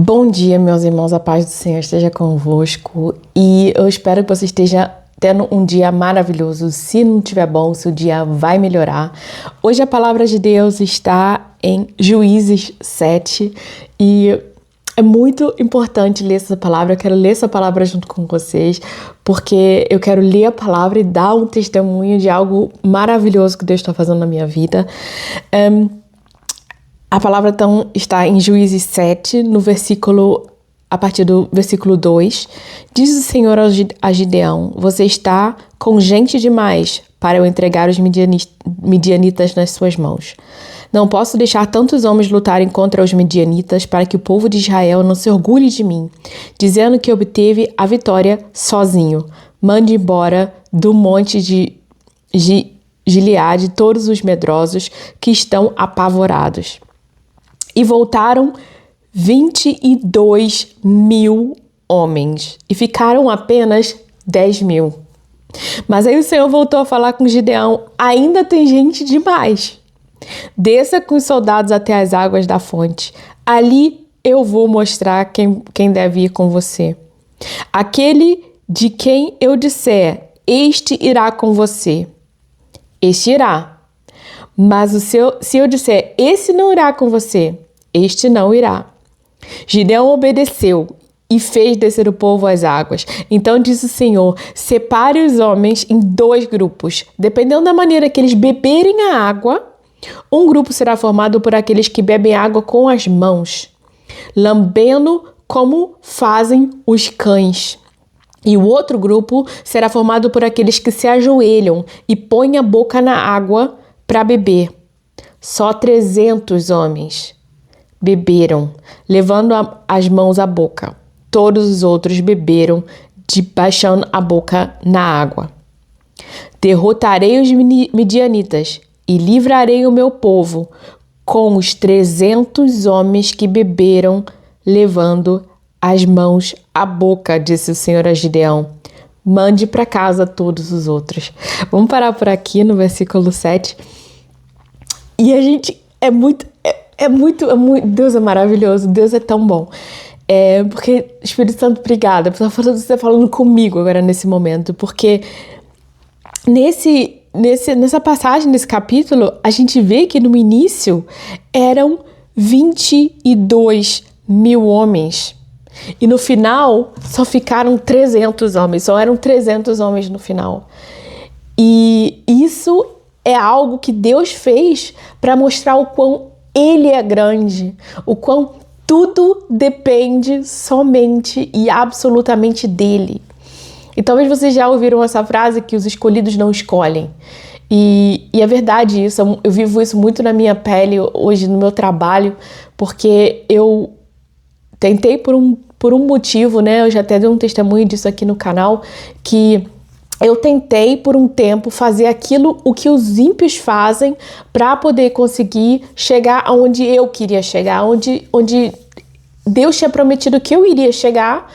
Bom dia, meus irmãos, a paz do Senhor esteja convosco e eu espero que você esteja tendo um dia maravilhoso. Se não estiver bom, seu dia vai melhorar. Hoje a palavra de Deus está em Juízes 7 e é muito importante ler essa palavra. Eu quero ler essa palavra junto com vocês porque eu quero ler a palavra e dar um testemunho de algo maravilhoso que Deus está fazendo na minha vida. A palavra então está em Juízes 7, a partir do versículo 2. Diz o Senhor a Gideão: você está com gente demais para eu entregar os midianitas nas suas mãos. Não posso deixar tantos homens lutarem contra os midianitas para que o povo de Israel não se orgulhe de mim, dizendo que obteve a vitória sozinho. Mande embora do monte de Gileade todos os medrosos que estão apavorados. E voltaram 22 mil homens e ficaram apenas 10 mil. Mas aí o Senhor voltou a falar com Gideão: ainda tem gente demais. Desça com os soldados até as águas da fonte. Ali eu vou mostrar quem deve ir com você. Aquele de quem eu disser, este irá com você, este irá. Mas se eu disser, esse não irá com você, este não irá. Gideão obedeceu e fez descer o povo às águas. Então disse o Senhor: separe os homens em 2 grupos. Dependendo da maneira que eles beberem a água, um grupo será formado por aqueles que bebem água com as mãos, lambendo como fazem os cães. E o outro grupo será formado por aqueles que se ajoelham e põem a boca na água para beber. Só 300 homens beberam, levando as mãos à boca. Todos os outros beberam, baixando a boca na água. Derrotarei os midianitas e livrarei o meu povo com os 300 homens que beberam, levando as mãos à boca, disse o Senhor a Gideão. Mande para casa todos os outros. Vamos parar por aqui no versículo 7. E a gente Deus é maravilhoso, Deus é tão bom. Porque, Espírito Santo, obrigada por você falando comigo agora nesse momento, porque nessa passagem, nesse capítulo, a gente vê que no início eram 22 mil homens. E no final só ficaram 300 homens, só eram 300 homens no final. E isso é algo que Deus fez para mostrar o quão Ele é grande, o quão tudo depende somente e absolutamente dele. E talvez vocês já ouviram essa frase que os escolhidos não escolhem. E é verdade isso, eu vivo isso muito na minha pele hoje no meu trabalho, porque eu tentei por um motivo, né? Eu já até dei um testemunho disso aqui no canal, que eu tentei por um tempo fazer o que os ímpios fazem para poder conseguir chegar aonde eu queria chegar, onde Deus tinha prometido que eu iria chegar,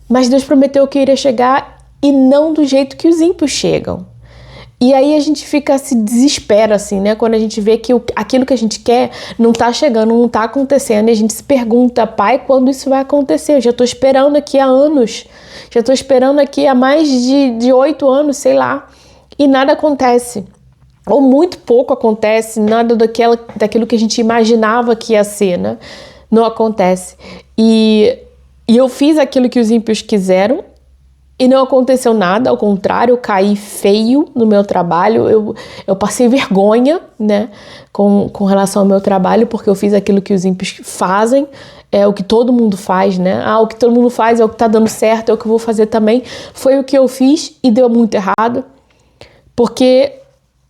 mas Deus prometeu que eu iria chegar e não do jeito que os ímpios chegam. E aí a gente se desespera assim, né? Quando a gente vê que aquilo que a gente quer não tá chegando, não tá acontecendo, e a gente se pergunta: pai, quando isso vai acontecer? Eu já tô esperando aqui há anos, já tô esperando aqui há mais de 8 anos, sei lá, e nada acontece. Ou muito pouco acontece, nada daquilo que a gente imaginava que ia ser, né? Não acontece. E eu fiz aquilo que os ímpios quiseram, e não aconteceu nada, ao contrário, eu caí feio no meu trabalho, eu passei vergonha, né, com relação ao meu trabalho, porque eu fiz aquilo que os ímpios fazem, é o que todo mundo faz, né, o que todo mundo faz é o que tá dando certo, é o que eu vou fazer também. Foi o que eu fiz e deu muito errado, porque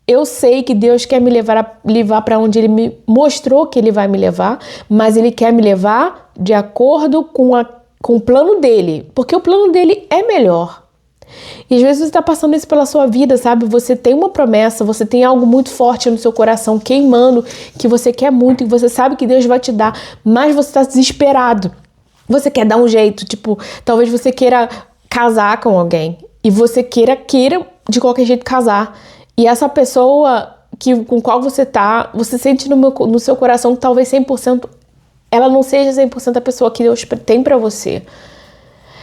eu sei que Deus quer me levar para onde Ele me mostrou que Ele vai me levar, mas Ele quer me levar de acordo com o plano dele, porque o plano dele é melhor. E às vezes você está passando isso pela sua vida, sabe? Você tem uma promessa, você tem algo muito forte no seu coração, queimando, que você quer muito, e você sabe que Deus vai te dar, mas você está desesperado. Você quer dar um jeito, tipo, talvez você queira casar com alguém, e você queira de qualquer jeito casar. E essa pessoa com qual você tá, você sente no seu coração que talvez 100% ela não seja 100% a pessoa que Deus tem pra você.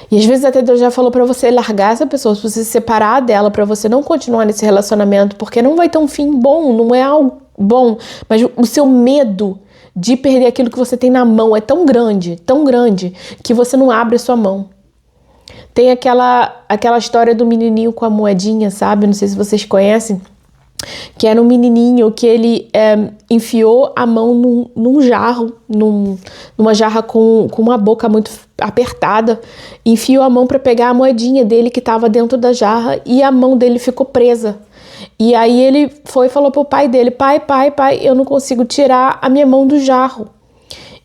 E às vezes até Deus já falou pra você largar essa pessoa, se você se separar dela, pra você não continuar nesse relacionamento, porque não vai ter um fim bom, não é algo bom. Mas o seu medo de perder aquilo que você tem na mão é tão grande, que você não abre a sua mão. Tem aquela história do menininho com a moedinha, sabe? Não sei se vocês conhecem. Que era um menininho que ele enfiou a mão num jarro, numa jarra com uma boca muito apertada, enfiou a mão para pegar a moedinha dele que estava dentro da jarra e a mão dele ficou presa. E aí ele foi e falou pro pai dele, pai, eu não consigo tirar a minha mão do jarro.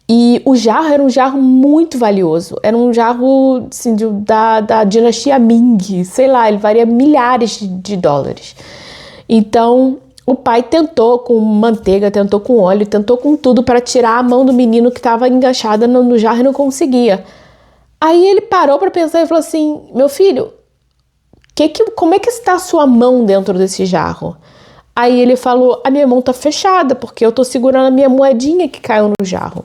E o jarro era um jarro muito valioso, era um jarro assim, da dinastia Ming, sei lá, ele valia milhares de dólares. Então, o pai tentou com manteiga, tentou com óleo, tentou com tudo para tirar a mão do menino que estava enganchada no jarro e não conseguia. Aí ele parou para pensar e falou assim, meu filho, como é que está a sua mão dentro desse jarro? Aí ele falou, a minha mão está fechada porque eu estou segurando a minha moedinha que caiu no jarro.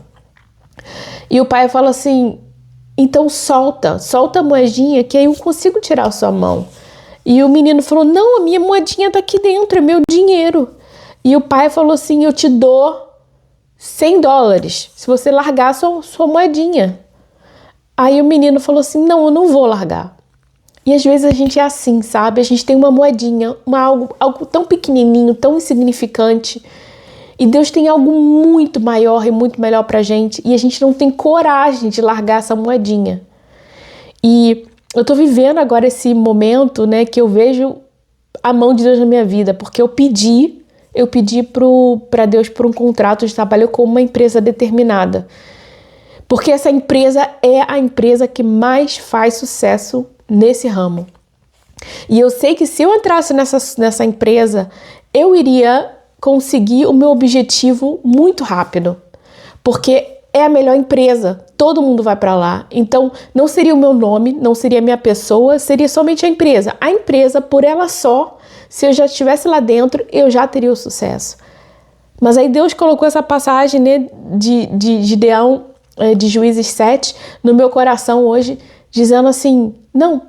E o pai falou assim, então solta a moedinha que aí eu consigo tirar a sua mão. E o menino falou, não, a minha moedinha tá aqui dentro, é meu dinheiro. E o pai falou assim, eu te dou $100 se você largar a sua moedinha. Aí o menino falou assim, não, eu não vou largar. E às vezes a gente é assim, sabe? A gente tem uma moedinha, algo tão pequenininho, tão insignificante. E Deus tem algo muito maior e muito melhor pra gente. E a gente não tem coragem de largar essa moedinha. E eu tô vivendo agora esse momento, né, que eu vejo a mão de Deus na minha vida, porque eu pedi para Deus por um contrato de trabalho com uma empresa determinada. Porque essa empresa é a empresa que mais faz sucesso nesse ramo. E eu sei que se eu entrasse nessa empresa, eu iria conseguir o meu objetivo muito rápido. Porque é a melhor empresa, todo mundo vai para lá. Então, não seria o meu nome, não seria a minha pessoa, seria somente a empresa. A empresa, por ela só, se eu já estivesse lá dentro, eu já teria o sucesso. Mas aí Deus colocou essa passagem, né, de Gideão, de Juízes 7, no meu coração hoje, dizendo assim, não,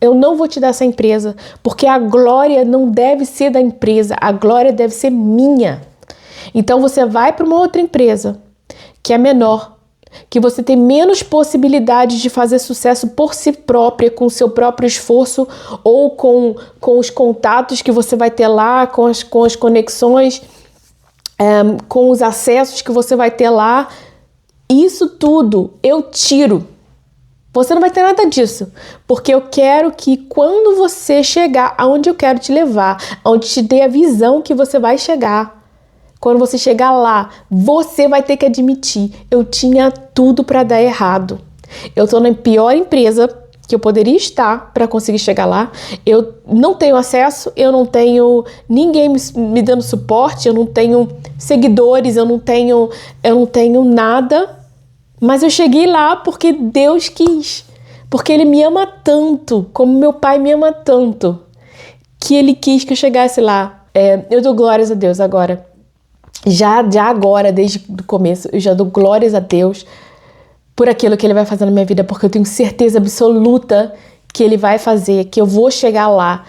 eu não vou te dar essa empresa, porque a glória não deve ser da empresa, a glória deve ser minha. Então, você vai para uma outra empresa, que é menor, que você tem menos possibilidades de fazer sucesso por si própria, com o seu próprio esforço ou com os contatos que você vai ter lá, com as conexões, com os acessos que você vai ter lá. Isso tudo eu tiro. Você não vai ter nada disso, porque eu quero que quando você chegar aonde eu quero te levar, onde te dei a visão que você vai chegar, quando você chegar lá, você vai ter que admitir, eu tinha tudo para dar errado. Eu tô na pior empresa que eu poderia estar para conseguir chegar lá. Eu não tenho acesso, eu não tenho ninguém me dando suporte, eu não tenho seguidores, eu não tenho nada. Mas eu cheguei lá porque Deus quis. Porque Ele me ama tanto, como meu pai me ama tanto, que Ele quis que eu chegasse lá. Eu dou glórias a Deus agora. Já agora, desde o começo, eu já dou glórias a Deus por aquilo que Ele vai fazer na minha vida, porque eu tenho certeza absoluta que Ele vai fazer, que eu vou chegar lá,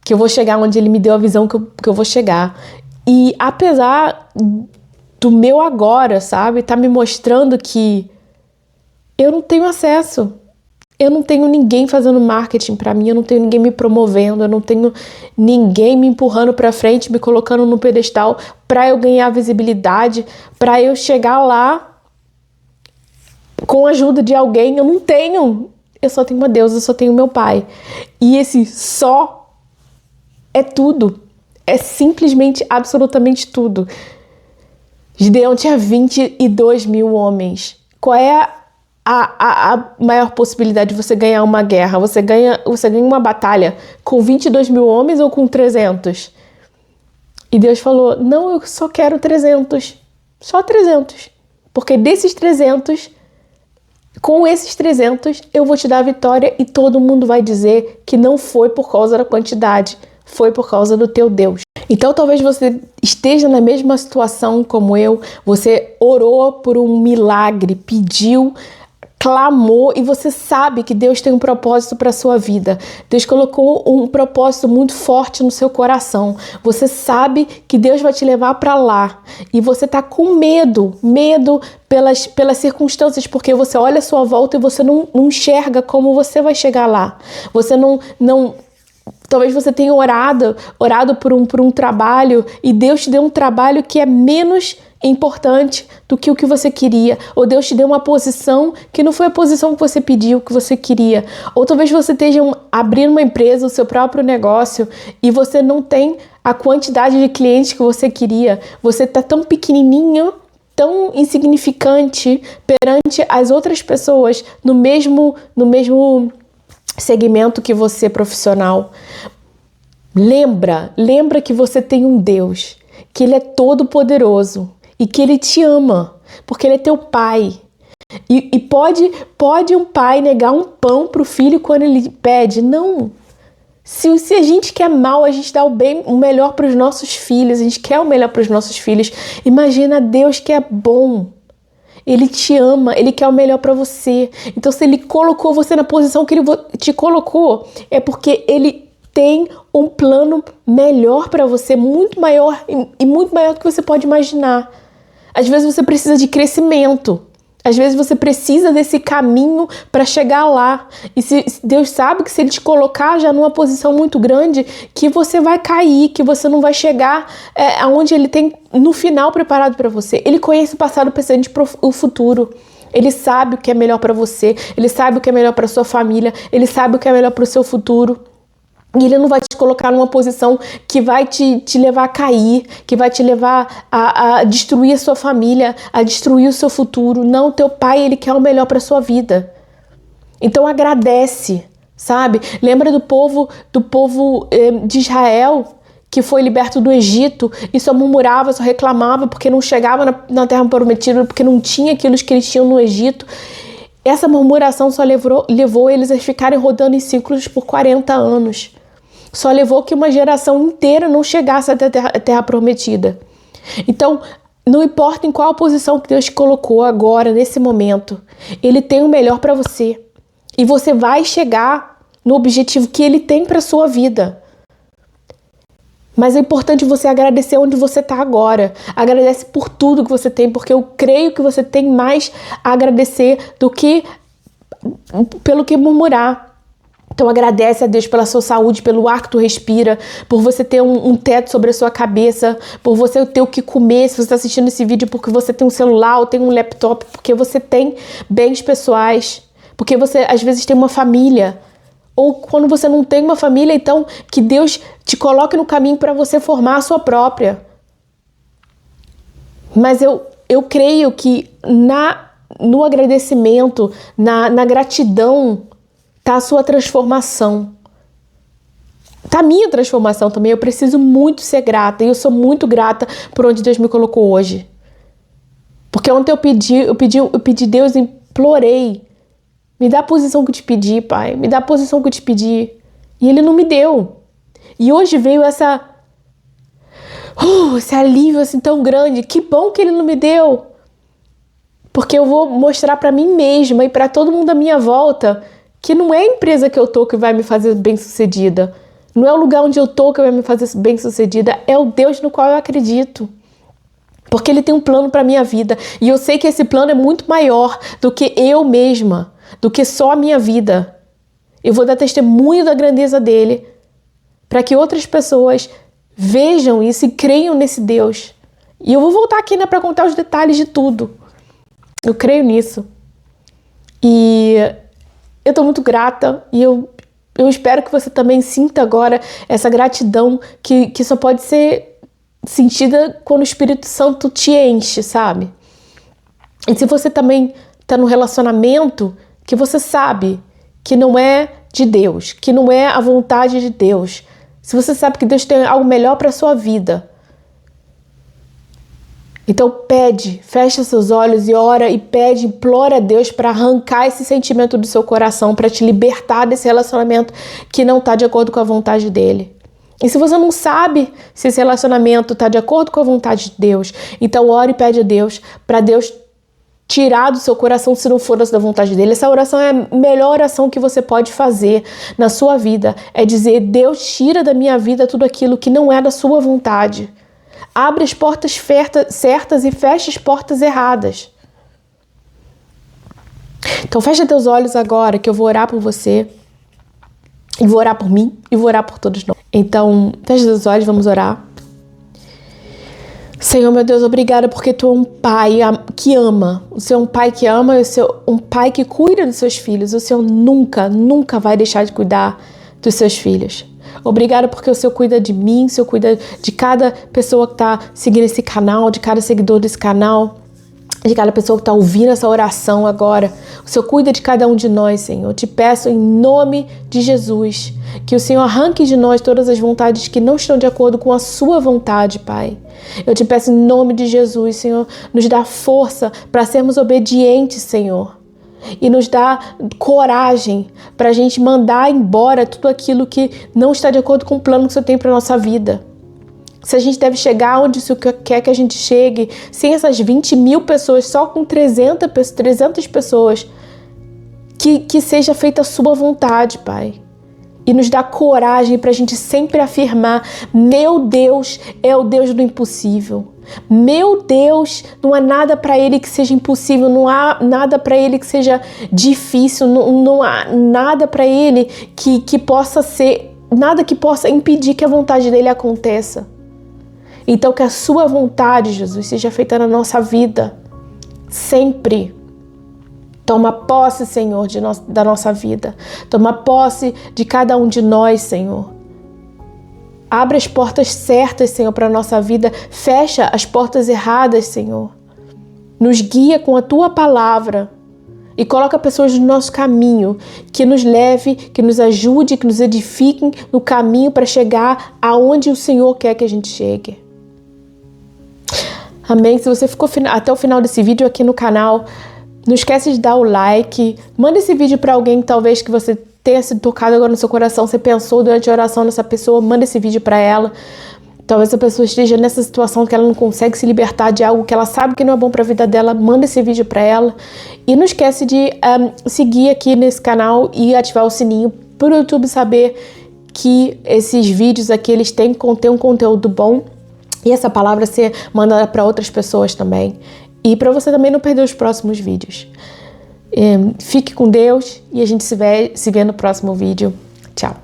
que eu vou chegar onde Ele me deu a visão que eu vou chegar. E apesar do meu agora, sabe, tá me mostrando que eu não tenho acesso. Eu não tenho ninguém fazendo marketing para mim, eu não tenho ninguém me promovendo, eu não tenho ninguém me empurrando para frente, me colocando no pedestal para eu ganhar visibilidade, para eu chegar lá com a ajuda de alguém. Eu não tenho. Eu só tenho uma Deus, eu só tenho meu pai. E esse só é tudo. É simplesmente, absolutamente tudo. Gideão tinha 22 mil homens. Qual é a maior possibilidade de você ganhar uma guerra? Você ganha uma batalha com 22 mil homens ou com 300? E Deus falou, não, eu só quero 300. Só 300. Porque desses 300, com esses 300, eu vou te dar a vitória e todo mundo vai dizer que não foi por causa da quantidade, foi por causa do teu Deus. Então talvez você esteja na mesma situação como eu, você orou por um milagre, pediu, clamou e você sabe que Deus tem um propósito para a sua vida. Deus colocou um propósito muito forte no seu coração. Você sabe que Deus vai te levar para lá e você está com medo pelas circunstâncias, porque você olha a sua volta e você não enxerga como você vai chegar lá. Você não talvez você tenha orado por um trabalho e Deus te deu um trabalho que é menos importante do que o que você queria. Ou Deus te deu uma posição que não foi a posição que você pediu, que você queria. Ou talvez você esteja abrindo uma empresa, o seu próprio negócio, e você não tem a quantidade de clientes que você queria. Você está tão pequenininho, tão insignificante perante as outras pessoas no mesmo segmento que você profissional. Lembra que você tem um Deus, que Ele é todo poderoso e que Ele te ama, porque Ele é teu pai. E pode um pai negar um pão para o filho quando ele pede? Não. Se a gente quer mal, a gente dá o melhor para os nossos filhos, a gente quer o melhor para os nossos filhos. Imagina Deus que é bom. Ele te ama, Ele quer o melhor para você. Então, se Ele colocou você na posição que Ele te colocou, é porque Ele tem um plano melhor para você, muito maior e muito maior do que você pode imaginar. Às vezes você precisa de crescimento. Às vezes você precisa desse caminho para chegar lá. E Deus sabe que se Ele te colocar já numa posição muito grande, que você vai cair, que você não vai chegar aonde Ele tem no final preparado para você. Ele conhece o passado, o presente e o futuro. Ele sabe o que é melhor para você. Ele sabe o que é melhor para sua família. Ele sabe o que é melhor para o seu futuro. E Ele não vai te colocar numa posição que vai te levar a cair, que vai te levar a destruir a sua família, a destruir o seu futuro. Não, teu pai, Ele quer o melhor para a sua vida. Então agradece, sabe? Lembra do povo de Israel, que foi liberto do Egito e só murmurava, só reclamava porque não chegava na terra prometida, porque não tinha aquilo que eles tinham no Egito. Essa murmuração só levou eles a ficarem rodando em ciclos por 40 anos. Só levou que uma geração inteira não chegasse até a terra prometida. Então, não importa em qual posição que Deus te colocou agora, nesse momento, Ele tem o melhor para você. E você vai chegar no objetivo que Ele tem para a sua vida. Mas é importante você agradecer onde você está agora. Agradece por tudo que você tem, porque eu creio que você tem mais a agradecer do que pelo que murmurar. Então agradece a Deus pela sua saúde, pelo ar que tu respira, por você ter um teto sobre a sua cabeça, por você ter o que comer, se você está assistindo esse vídeo porque você tem um celular ou tem um laptop, porque você tem bens pessoais, porque você às vezes tem uma família, ou quando você não tem uma família, então que Deus te coloque no caminho para você formar a sua própria. Mas eu creio que no agradecimento, na gratidão, tá a sua transformação. Tá a minha transformação também. Eu preciso muito ser grata. E eu sou muito grata por onde Deus me colocou hoje. Porque ontem eu pedi Deus, implorei. Me dá a posição que eu te pedi, Pai. Me dá a posição que eu te pedi. E Ele não me deu. E hoje veio esse alívio assim tão grande. Que bom que Ele não me deu. Porque eu vou mostrar para mim mesma e para todo mundo à minha volta que não é a empresa que eu tô que vai me fazer bem-sucedida. Não é o lugar onde eu tô que vai me fazer bem-sucedida. É o Deus no qual eu acredito. Porque Ele tem um plano para minha vida. E eu sei que esse plano é muito maior do que eu mesma, do que só a minha vida. Eu vou dar testemunho da grandeza dEle para que outras pessoas vejam isso e creiam nesse Deus. E eu vou voltar aqui para contar os detalhes de tudo. Eu creio nisso. E eu estou muito grata e eu espero que você também sinta agora essa gratidão que só pode ser sentida quando o Espírito Santo te enche, sabe? E se você também está num relacionamento que você sabe que não é de Deus, que não é a vontade de Deus, se você sabe que Deus tem algo melhor para a sua vida, então pede, fecha seus olhos e ora e pede, implora a Deus para arrancar esse sentimento do seu coração, para te libertar desse relacionamento que não está de acordo com a vontade dele. E se você não sabe se esse relacionamento está de acordo com a vontade de Deus, então ore e pede a Deus para Deus tirar do seu coração se não for da vontade dele. Essa oração é a melhor oração que você pode fazer na sua vida. É dizer: Deus, tira da minha vida tudo aquilo que não é da sua vontade. Abre as portas certas e fecha as portas erradas. Então fecha teus olhos agora que eu vou orar por você. E vou orar por mim e vou orar por todos nós. Então fecha teus olhos, vamos orar. Senhor, meu Deus, obrigada porque Tu é um pai que ama. O Senhor é um pai que ama, o Senhor é um pai que cuida dos seus filhos. O Senhor nunca vai deixar de cuidar dos seus filhos. Obrigada porque o Senhor cuida de mim, o Senhor cuida de cada pessoa que está seguindo esse canal, de cada seguidor desse canal, de cada pessoa que está ouvindo essa oração agora. O Senhor cuida de cada um de nós, Senhor. Eu te peço em nome de Jesus que o Senhor arranque de nós todas as vontades que não estão de acordo com a sua vontade, Pai. Eu te peço em nome de Jesus, Senhor, nos dá força para sermos obedientes, Senhor. E nos dá coragem para a gente mandar embora tudo aquilo que não está de acordo com o plano que o Senhor tem para a nossa vida. Se a gente deve chegar onde o Senhor quer que a gente chegue, sem essas 20 mil pessoas, só com 300 pessoas, que seja feita a sua vontade, Pai. E nos dá coragem para a gente sempre afirmar: meu Deus é o Deus do impossível. Meu Deus, não há nada para Ele que seja impossível, não há nada para Ele que seja difícil, não há nada para Ele que possa ser, nada que possa impedir que a vontade dEle aconteça. Então que a sua vontade, Jesus, seja feita na nossa vida, sempre. Toma posse, Senhor, da nossa vida. Toma posse de cada um de nós, Senhor. Abre as portas certas, Senhor, para a nossa vida. Fecha as portas erradas, Senhor. Nos guia com a Tua palavra. E coloca pessoas no nosso caminho, que nos leve, que nos ajude, que nos edifiquem no caminho para chegar aonde o Senhor quer que a gente chegue. Amém? Se você ficou até o final desse vídeo aqui no canal, não esquece de dar o like, manda esse vídeo para alguém talvez que você tenha sido tocado agora no seu coração, você pensou durante a oração nessa pessoa, manda esse vídeo para ela. Talvez a pessoa esteja nessa situação que ela não consegue se libertar de algo que ela sabe que não é bom para a vida dela, manda esse vídeo para ela. E não esquece de seguir aqui nesse canal e ativar o sininho para o YouTube saber que esses vídeos aqui eles têm um conteúdo bom e essa palavra ser mandada para outras pessoas também. E para você também não perder os próximos vídeos. Fique com Deus e a gente se vê no próximo vídeo. Tchau!